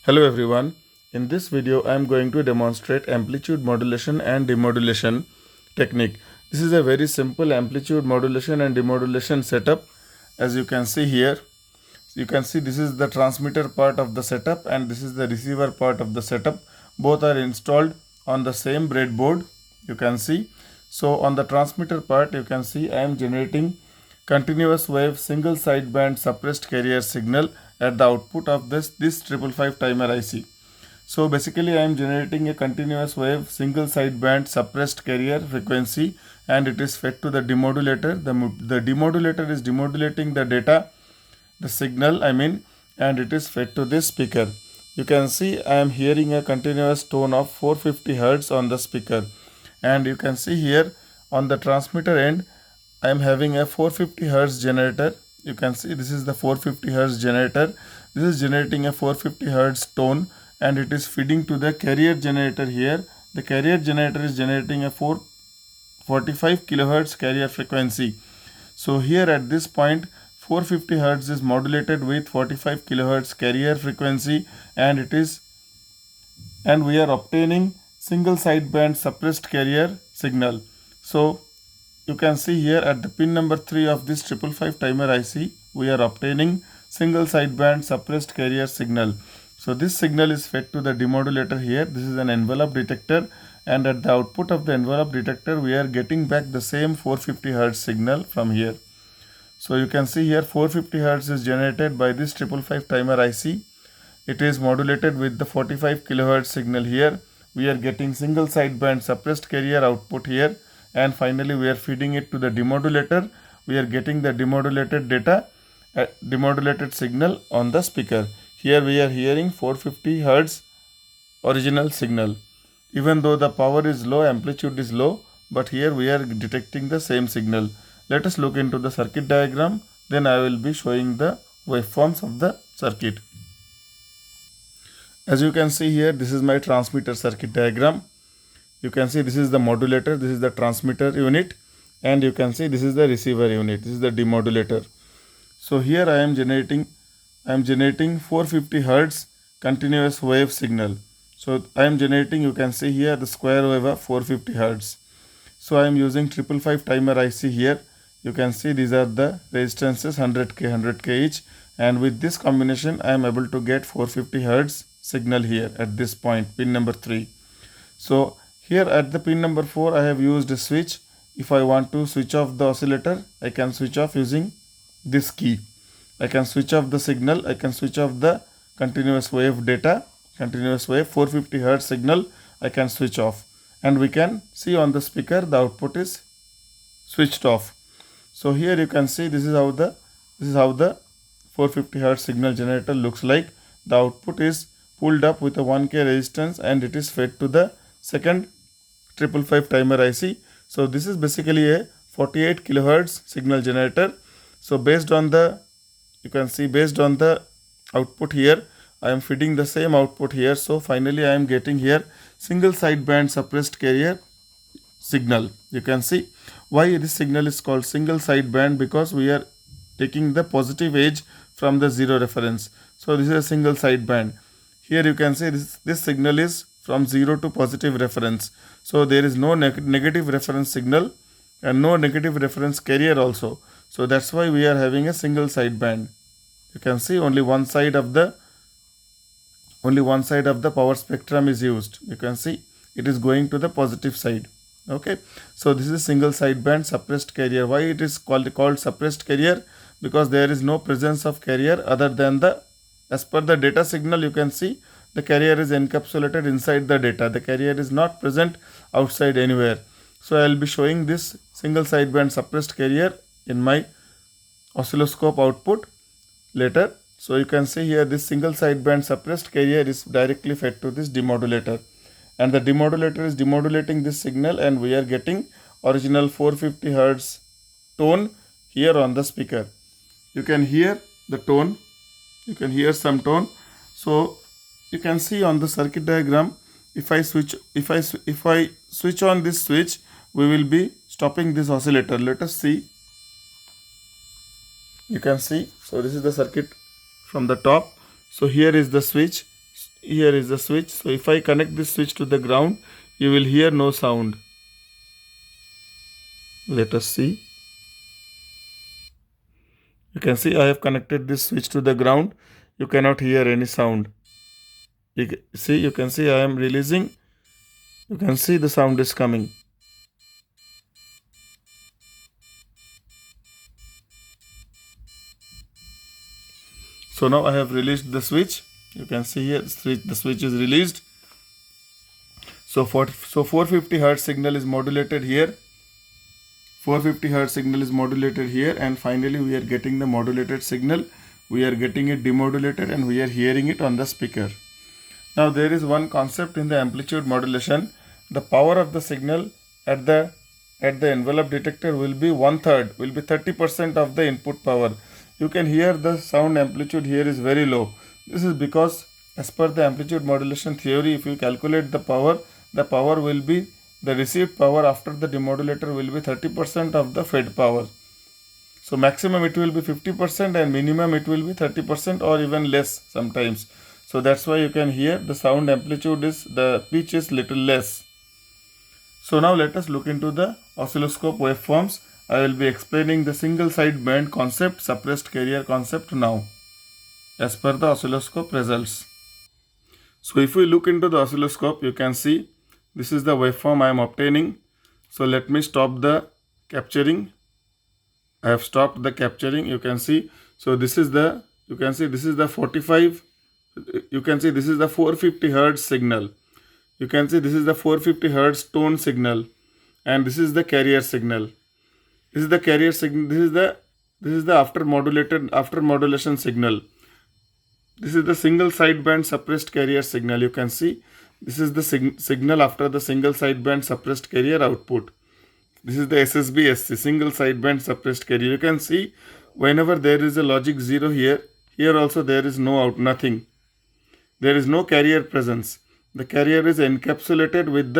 Hello everyone. In this video I am going to demonstrate amplitude modulation and demodulation technique. This is a very simple amplitude modulation and demodulation setup. As you can see here, you can see this is the transmitter part of the setup and this is the receiver part of the setup. Both are installed on the same breadboard. You can see. So on the transmitter part you can see I am generating continuous wave single sideband suppressed carrier signal at the output of this 555 timer IC. So basically I am generating a continuous wave single sideband suppressed carrier frequency and it is fed to the demodulator. The demodulator is demodulating the data, the signal and it is fed to this speaker. You can see I am hearing a continuous tone of 450 Hz on the speaker, and you can see here on the transmitter end I am having a 450 Hz generator. You can see this is the 450 Hz generator. This is generating a 450 Hz tone and it is feeding to the carrier generator here. The carrier generator is generating a 445 kHz carrier frequency. So here at this point 450 Hz is modulated with 45 kHz carrier frequency and we are obtaining single sideband suppressed carrier signal. So you can see here at the pin number 3 of this 555 timer IC, we are obtaining single sideband suppressed carrier signal. So this signal is fed to the demodulator here. This is an envelope detector, and at the output of the envelope detector, we are getting back the same 450 Hz signal from here. So you can see here 450 Hz is generated by this 555 timer IC. It is modulated with the 45 kHz signal here. We are getting single sideband suppressed carrier output here. And finally we are feeding it to the demodulator. We are getting the demodulated data, demodulated signal on the speaker. Here we are hearing 450 Hz original signal. Even though the power is low, amplitude is low, but here we are detecting the same signal. Let us look into the circuit diagram, then I will be showing the waveforms of the circuit. As you can see here, this is my transmitter circuit diagram. You can see this is the modulator, this is the transmitter unit, and you can see this is the receiver unit, this is the demodulator. So here I am generating 450 Hz continuous wave signal. So I am generating, you can see here the square wave of 450 Hz. So I am using 555 timer IC here. You can see these are the resistances 100K each, and with this combination I am able to get 450 Hz signal here at this point, pin number 3. So here at the pin number 4 I have used a switch. If I want to switch off the oscillator, I can switch off using this key. I can switch off the signal, I can switch off the continuous wave data, continuous wave 450 Hz signal I can switch off, and we can see on the speaker the output is switched off. So here you can see this is how the 450 Hz signal generator looks like. The output is pulled up with a 1K resistance and it is fed to the second 555 timer IC. So this is basically a 48 kHz signal generator. So based on the output here, I am feeding the same output here. So finally I am getting here single sideband suppressed carrier signal. You can see why this signal is called single sideband, because we are taking the positive edge from the zero reference. So this is a single sideband. Here you can see this signal is from 0 to positive reference. So there is no negative reference signal and no negative reference carrier also. So that's why we are having a single sideband. You can see only one side of the power spectrum is used. You can see it is going to the positive side. Okay. So this is single sideband suppressed carrier. Why it is called suppressed carrier? Because there is no presence of carrier other than as per the data signal. You can see the carrier is encapsulated inside the data. The carrier is not present outside anywhere. So I will be showing this single sideband suppressed carrier in my oscilloscope output later. So you can see here this single sideband suppressed carrier is directly fed to this demodulator, and the demodulator is demodulating this signal and we are getting original 450 Hz tone here on the speaker. You can hear the tone, you can hear some tone. So you can see on the circuit diagram, if I switch on this switch, we will be stopping this oscillator. Let us see. You can see, so this is the circuit from the top. So here is the switch. here is the switch. So if I connect this switch to the ground, you will hear no sound. Let us see. You can see I have connected this switch to the ground. You cannot hear any sound. You can see I am releasing. You can see the sound is coming. So now I have released the switch. You can see here the switch is released. So 450 Hz signal is modulated here. 450 Hz signal is modulated here, and finally we are getting the modulated signal. We are getting it demodulated and we are hearing it on the speaker. Now there is one concept in the amplitude modulation. The power of the signal at the envelope detector will be 1/3, will be 30% of the input power. You can hear the sound amplitude here is very low. This is because as per the amplitude modulation theory, if you calculate the power will be the received power after the demodulator will be 30% of the fed power. So maximum it will be 50% and minimum it will be 30% or even less sometimes. So that's why you can hear the sound amplitude is, the pitch is little less. So now let us look into the oscilloscope waveforms. I will be explaining the single sideband concept, suppressed carrier concept now as per the oscilloscope results. So if we look into the oscilloscope, you can see this is the waveform I am obtaining. So let me stop the capturing. I have stopped the capturing. You can see. So this is the, you can see this is the 45. You can see this is the 450 Hz signal. You can see this is the 450 Hz tone signal, and this is the carrier signal. This is the carrier signal. This is the after modulation signal. This is the single sideband suppressed carrier signal. You can see this is the signal after the single sideband suppressed carrier output. This is the SSB-SC single sideband suppressed carrier. You can see whenever there is a logic 0 here, here also there is nothing. There is no carrier presence. The carrier is encapsulated with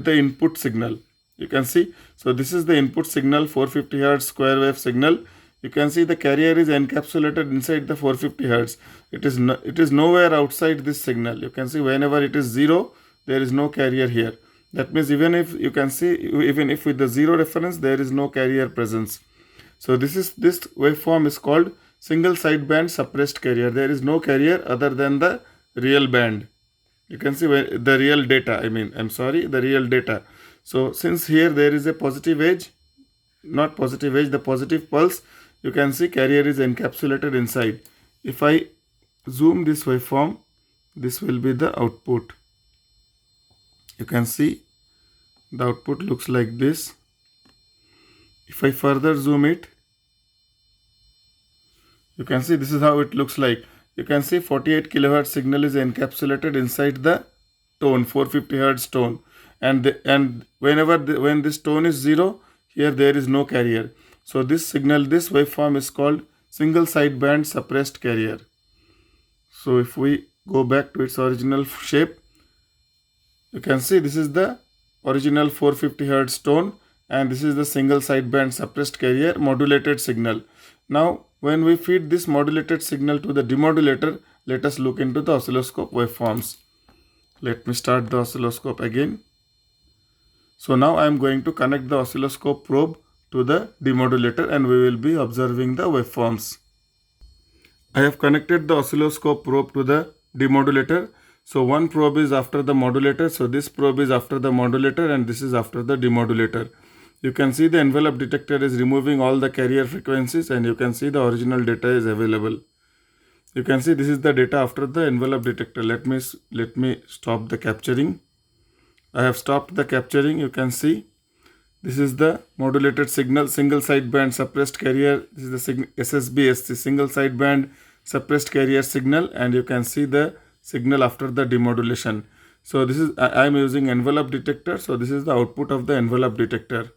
the input signal. You can see. So this is the input signal, 450 Hz square wave signal. You can see the carrier is encapsulated inside the 450 Hz. It is nowhere outside this signal. You can see whenever it is 0, there is no carrier here. That means even if you can see, even if with the 0 reference, there is no carrier presence. So this waveform is called single sideband suppressed carrier. There is no carrier other than the real band. You can see the real data. The real data. So since here there is a positive edge, not positive edge, the positive pulse, you can see carrier is encapsulated inside. If I zoom this waveform, this will be the output. You can see the output looks like this. If I further zoom it, you can see this is how it looks like. You can see 48 kHz signal is encapsulated inside the tone, 450 Hz tone. And when this tone is 0, here there is no carrier. So this waveform is called single sideband suppressed carrier. So if we go back to its original shape, you can see this is the original 450 Hz tone, and this is the single sideband suppressed carrier modulated signal. Now when we feed this modulated signal to the demodulator, let us look into the oscilloscope waveforms. Let me start the oscilloscope again. So now I am going to connect the oscilloscope probe to the demodulator and we will be observing the waveforms. I have connected the oscilloscope probe to the demodulator. So one probe is after the modulator. So this probe is after the modulator and this is after the demodulator. You can see the envelope detector is removing all the carrier frequencies and you can see the original data is available. You can see this is the data after the envelope detector. Let me stop the capturing. I have stopped the capturing. You can see this is the modulated signal, single sideband suppressed carrier. This is the SSB-SC single sideband suppressed carrier signal, and you can see the signal after the demodulation. So this is I am using envelope detector. So this is the output of the envelope detector.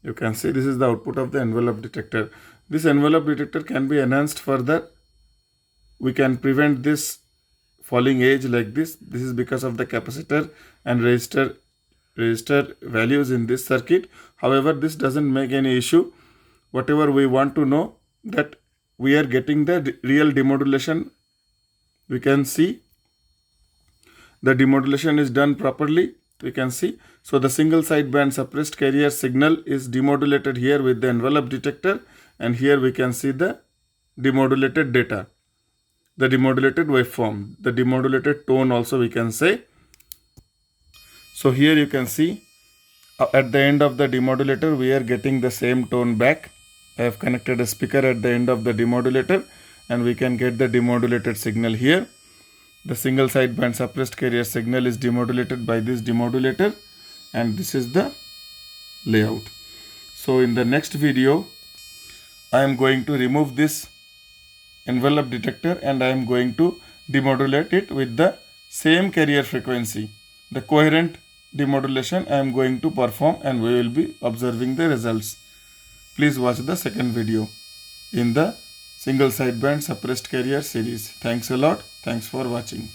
You can see this is the output of the envelope detector. This envelope detector can be enhanced further. We can prevent this falling edge like this. This is because of the capacitor and resistor values in this circuit. However, this doesn't make any issue. Whatever we want to know, that we are getting the real demodulation we can see the demodulation is done properly. We can see. So the single sideband suppressed carrier signal is demodulated here with the envelope detector, and here we can see the demodulated data, the demodulated waveform, the demodulated tone also we can say. So here you can see at the end of the demodulator we are getting the same tone back. I have connected a speaker at the end of the demodulator and we can get the demodulated signal here. The single sideband suppressed carrier signal is demodulated by this demodulator, and this is the layout. So in the next video I am going to remove this envelope detector and I am going to demodulate it with the same carrier frequency. The coherent demodulation I am going to perform, and we will be observing the results. Please watch the second video in the single sideband suppressed carrier series. Thanks a lot. Thanks for watching.